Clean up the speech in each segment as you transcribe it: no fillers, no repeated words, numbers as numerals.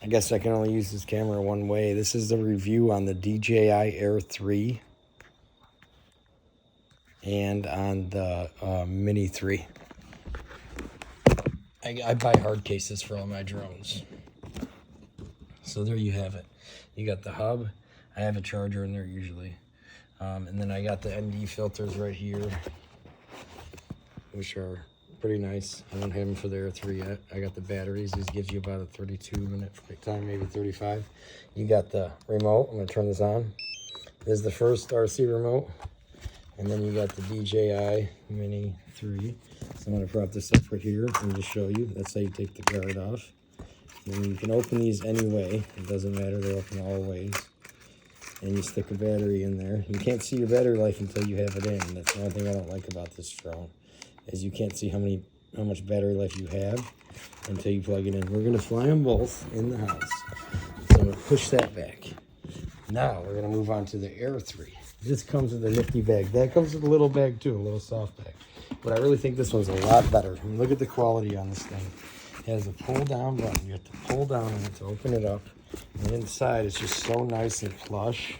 I guess I can only use this camera one way. This is the review on the DJI Air 3 and on the Mini 3. I buy hard cases for all my drones. So there you have it. You got the hub. I have a charger in there usually. And then I got the ND filters right here, which are pretty nice. I don't have them for the Air 3 yet. I got the batteries. This gives you about a 32-minute flight time, maybe 35. You got the remote. I'm going to turn this on. This is the first RC remote. And then you got the DJI Mini 3. So I'm going to prop this up right here and just show you. That's how you take the guard off. And you can open these any way. It doesn't matter. They're open all ways. And you stick a battery in there. You can't see your battery life until you have it in. That's the one thing I don't like about this drone, is you can't see how much battery life you have until you plug it in. We're gonna fly them both in the house. So I'm gonna push that back. Now we're gonna move on to the Air 3. This comes with a nifty bag. That comes with a little bag too, a little soft bag. But I really think this one's a lot better. I mean, look at the quality on this thing. It has a pull down button. You have to pull down on it to open it up. And inside it's just so nice and plush.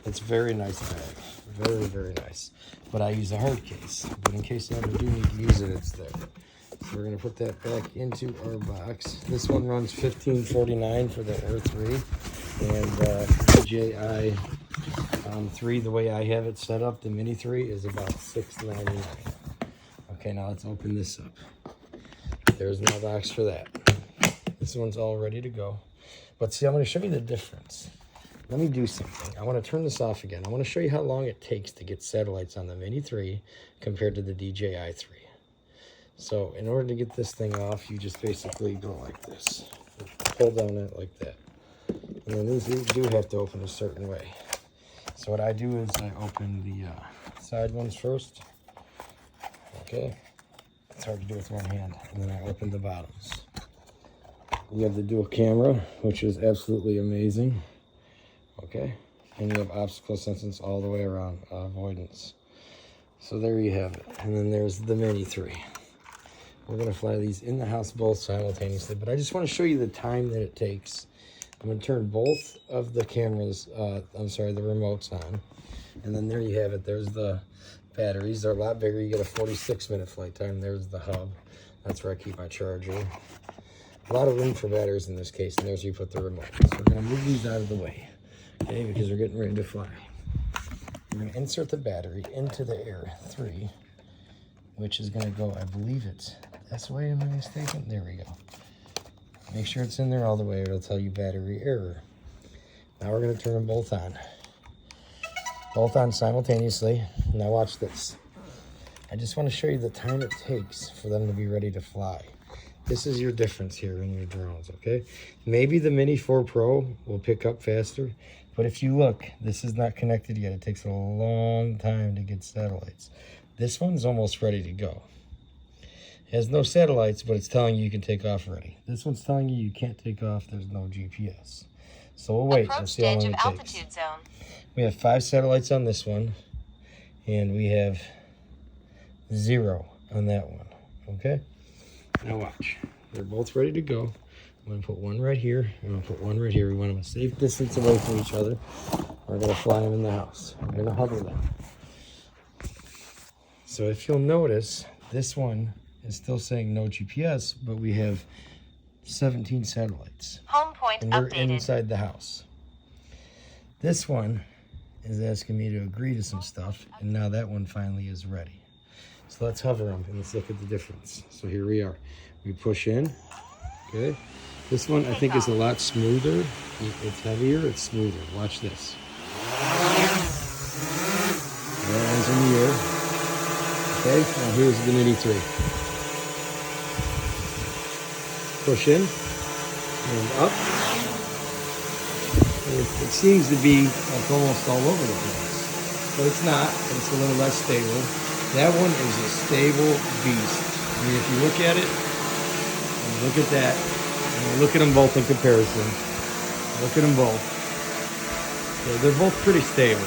It's very nice bag. Very, very nice. But I use a hard case. But in case I ever do need to use it, it's there. So we're going to put that back into our box. This one runs $15.49 for the Air 3. And DJI 3, the way I have it set up, the Mini 3, is about $6.99. Okay, now let's open this up. There's my box for that. This one's all ready to go. But see, I'm going to show you the difference. Let me do something. I want to turn this off again. I want to show you how long it takes to get satellites on the Mini 3 compared to the DJI 3. So in order to get this thing off, you just basically go like this. Pull down it like that. And then these do have to open a certain way. So what I do is I open the side ones first. Okay. It's hard to do with one hand. And then I open the bottoms. You have the dual camera, which is absolutely amazing. Okay, and you have obstacle senses all the way around, avoidance. So there you have it. And then there's the Mini 3. We're going to fly these in the house both simultaneously, but I just want to show you the time that it takes. I'm going to turn both of the cameras, the remotes on. And then there you have it. There's the batteries. They're a lot bigger. You get a 46-minute flight time. There's the hub. That's where I keep my charger. A lot of room for batteries in this case, and there's where you put the remote. So we're going to move these out of the way. Okay, because we're getting ready to fly. We're going to insert the battery into the Air 3, which is going to go, I believe it's this way, am I mistaken? There we go. Make sure it's in there all the way, or it'll tell you battery error. Now we're going to turn them both on. Both on simultaneously. Now watch this. I just want to show you the time it takes for them to be ready to fly. This is your difference here in your drones, okay? Maybe the Mini 4 Pro will pick up faster, but if you look, this is not connected yet. It takes a long time to get satellites. This one's almost ready to go. It has no satellites, but it's telling you can take off already. This one's telling you can't take off. There's no GPS. So we'll wait and see how long it takes. We have 5 satellites on this one, and we have 0 on that one, okay? Now watch. They're both ready to go. I'm going to put one right here. I'm going to put one right here. We want them a safe distance away from each other. We're going to fly them in the house. We're going to hover them. So if you'll notice, this one is still saying no GPS, but we have 17 satellites. Home point and we're updated. Inside the house. This one is asking me to agree to some stuff, and now that one finally is ready. So let's hover them and let's look at the difference. So here we are. We push in. Okay. This one I think is a lot smoother. It's heavier, it's smoother. Watch this. Hands in the air. Okay, now here's the Mini 3. Push in and up. It seems to be like almost all over the place, but it's not. It's a little less stable. That one is a stable beast. I mean, if you look at it, and look at that, and look at them both in comparison. Look at them both. So they're both pretty stable.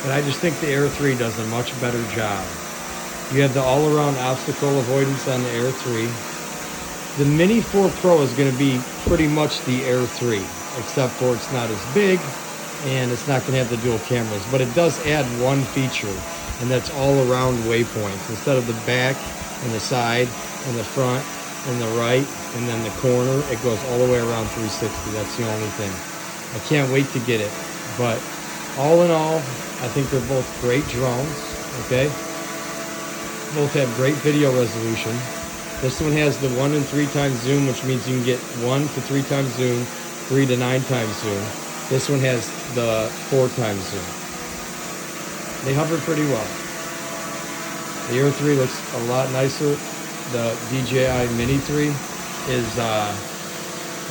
But I just think the Air 3 does a much better job. You have the all-around obstacle avoidance on the Air 3. The Mini 4 Pro is going to be pretty much the Air 3, except for it's not as big and it's not going to have the dual cameras. But it does add one feature, and that's all around waypoints. Instead of the back and the side and the front and the right and then the corner, it goes all the way around 360. That's the only thing. I can't wait to get it. But all in all, I think they're both great drones, okay? Both have great video resolution. This one has the 1 and 3 times zoom, which means you can get 1 to 3 times zoom, 3 to 9 times zoom. This one has the 4 times zoom. They hover pretty well. The Air 3 looks a lot nicer. The DJI Mini 3 is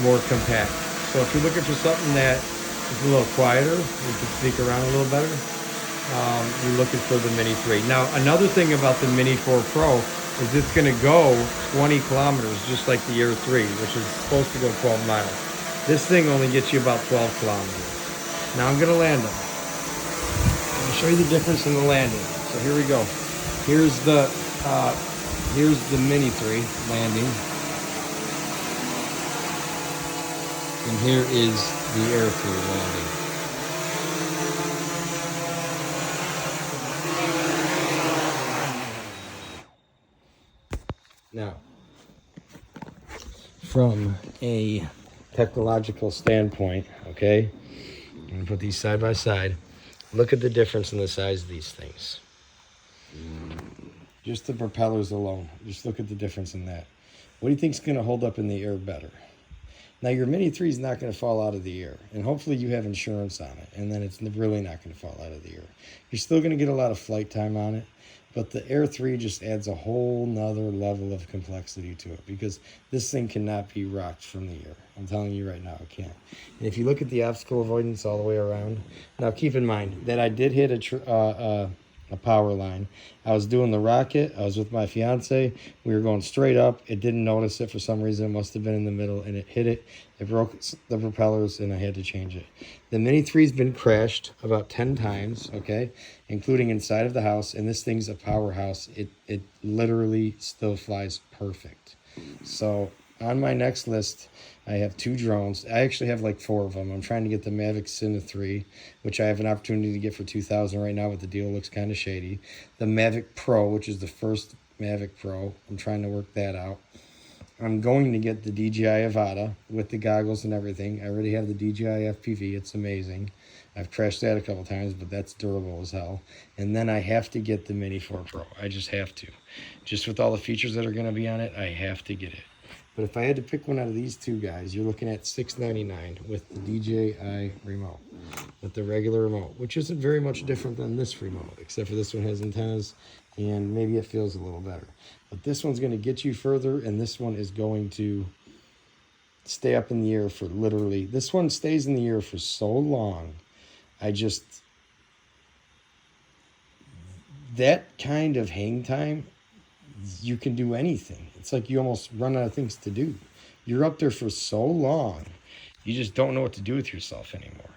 more compact. So if you're looking for something that is a little quieter, you can sneak around a little better, you're looking for the Mini 3. Now, another thing about the Mini 4 Pro is it's going to go 20 kilometers, just like the Air 3, which is supposed to go 12 miles. This thing only gets you about 12 kilometers. Now I'm going to land them. I'll show you the difference in the landing. So here we go. Here's the Mini 3 landing. And here is the Air 3 landing. Now, from a technological standpoint, okay, I'm going to put these side by side. Look at the difference in the size of these things. Just the propellers alone. Just look at the difference in that. What do you think is going to hold up in the air better? Now, your Mini 3 is not going to fall out of the air, and hopefully you have insurance on it, and then it's really not going to fall out of the air. You're still going to get a lot of flight time on it, but the Air 3 just adds a whole nother level of complexity to it, because this thing cannot be rocked from the air. I'm telling you right now, it can't. And if you look at the obstacle avoidance all the way around, now keep in mind that I did hit a power line. I was doing the rocket. I was with my fiance. We were going straight up. It didn't notice it for some reason. It must have been in the middle, and it hit it. It broke the propellers, and I had to change it. The Mini 3's been crashed about 10 times, okay, including inside of the house, and this thing's a powerhouse. It literally still flies perfect. So on my next list, I have 2 drones. I actually have like 4 of them. I'm trying to get the Mavic Cine 3, which I have an opportunity to get for $2,000 right now, but the deal looks kind of shady. The Mavic Pro, which is the first Mavic Pro. I'm trying to work that out. I'm going to get the DJI Avata with the goggles and everything. I already have the DJI FPV. It's amazing. I've crashed that a couple times, but that's durable as hell. And then I have to get the Mini 4 Pro. I just have to. Just with all the features that are going to be on it, I have to get it. But if I had to pick one out of these 2 guys, you're looking at $699 with the DJI remote, with the regular remote, which isn't very much different than this remote, except for this one has antennas, and maybe it feels a little better. But this one's going to get you further, and this one is going to stay up in the air for literally, this one stays in the air for so long. That kind of hang time, you can do anything. It's like you almost run out of things to do. You're up there for so long, you just don't know what to do with yourself anymore.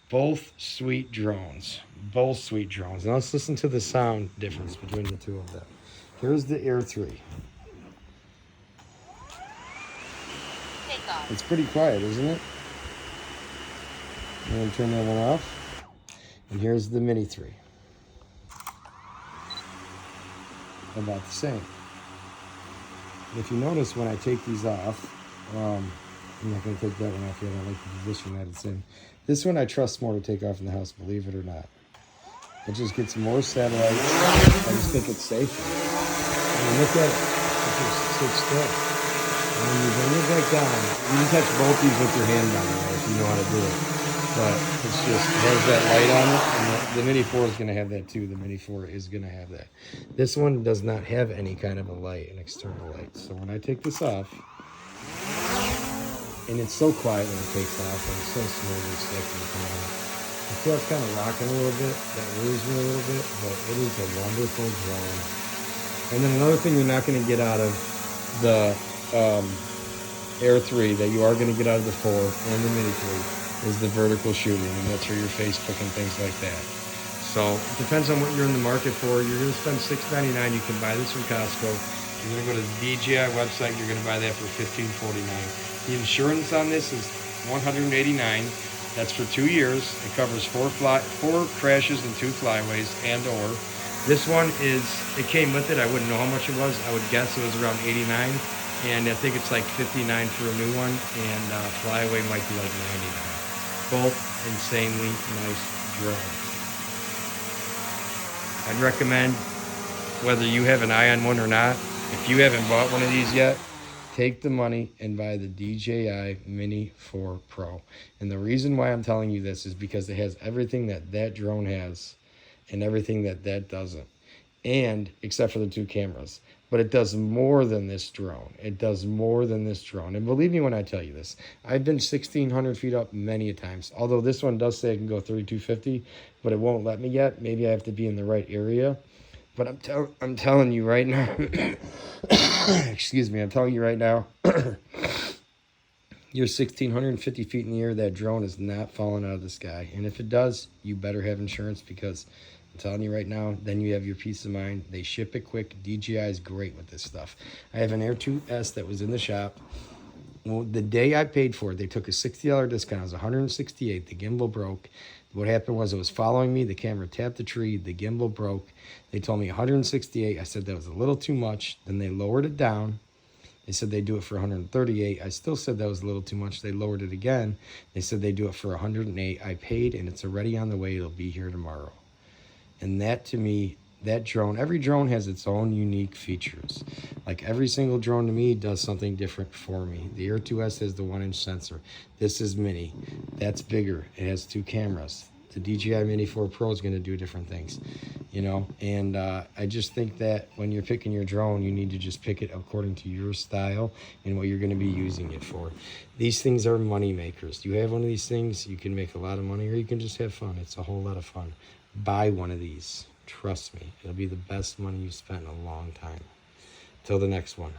Both sweet drones. Both sweet drones. And let's listen to the sound difference between the 2 of them. Here's the Air 3. It's pretty quiet, isn't it? I'm going to turn that one off. And here's the Mini 3. About the same. If you notice, when I take these off, I'm not going to take that one off yet. I like the position that it's in. This one I trust more to take off in the house, believe it or not. It just gets more satellites. I just think it's safer. I mean, look at it. It just sits still. And when you bring it back down, you can touch both these with your hand, by the way, if you know how to do it. But it's just, it has that light on it, and the Mini 4 is going to have that too. The Mini 4 is going to have that. This one does not have any kind of a light, an external light. So when I take this off, and it's so quiet when it takes off, and it's so smooth and slick when it comes on. I feel it's kind of rocking a little bit. That worries me a little bit, but it is a wonderful drone. And then another thing you're not going to get out of the Air 3 that you are going to get out of the 4 and the Mini 3 is the vertical shooting, and that's for your Facebook and things like that. So it depends on what you're in the market for. You're going to spend $6.99. You can buy this from Costco. You're gonna go to the DJI website. You're gonna buy that for $1549. The insurance on this is $189. That's for 2 years. It covers 4 crashes and 2 flyaways and or. This one it came with it. I wouldn't know how much it was. I would guess it was around 89. And I think it's like 59 for a new one. And flyaway might be like 99. Both insanely nice drones. I'd recommend, whether you have an eye on one or not, if you haven't bought one of these yet, take the money and buy the DJI Mini 4 Pro. And the reason why I'm telling you this is because it has everything that drone has and everything that doesn't. And except for the 2 cameras. But it does more than this drone. It does more than this drone. And believe me when I tell you this, I've been 1,600 feet up many a times. Although this one does say I can go 3,250, but it won't let me yet. Maybe I have to be in the right area. But I'm telling you right now, excuse me, I'm telling you right now, you're 1,650 feet in the air, that drone is not falling out of the sky. And if it does, you better have insurance, because I'm telling you right now, then you have your peace of mind. They ship it quick. DJI is great with this stuff. I have an Air 2S that was in the shop. Well, the day I paid for it, they took a $60 discount. It was $168. The gimbal broke. What happened was, it was following me. The camera tapped the tree. The gimbal broke. They told me $168. I said that was a little too much. Then they lowered it down. They said they'd do it for $138. I still said that was a little too much. They lowered it again. They said they'd do it for $108. I paid, and it's already on the way. It'll be here tomorrow. And that, to me, that drone, every drone has its own unique features. Like every single drone to me does something different for me. The Air 2S has the 1-inch sensor. This is mini. That's bigger. It has 2 cameras. The DJI Mini 4 Pro is going to do different things, you know. And I just think that when you're picking your drone, you need to just pick it according to your style and what you're going to be using it for. These things are money makers. You have one of these things, you can make a lot of money, or you can just have fun. It's a whole lot of fun. Buy one of these. Trust me, it'll be the best money you've spent in a long time. Till the next one.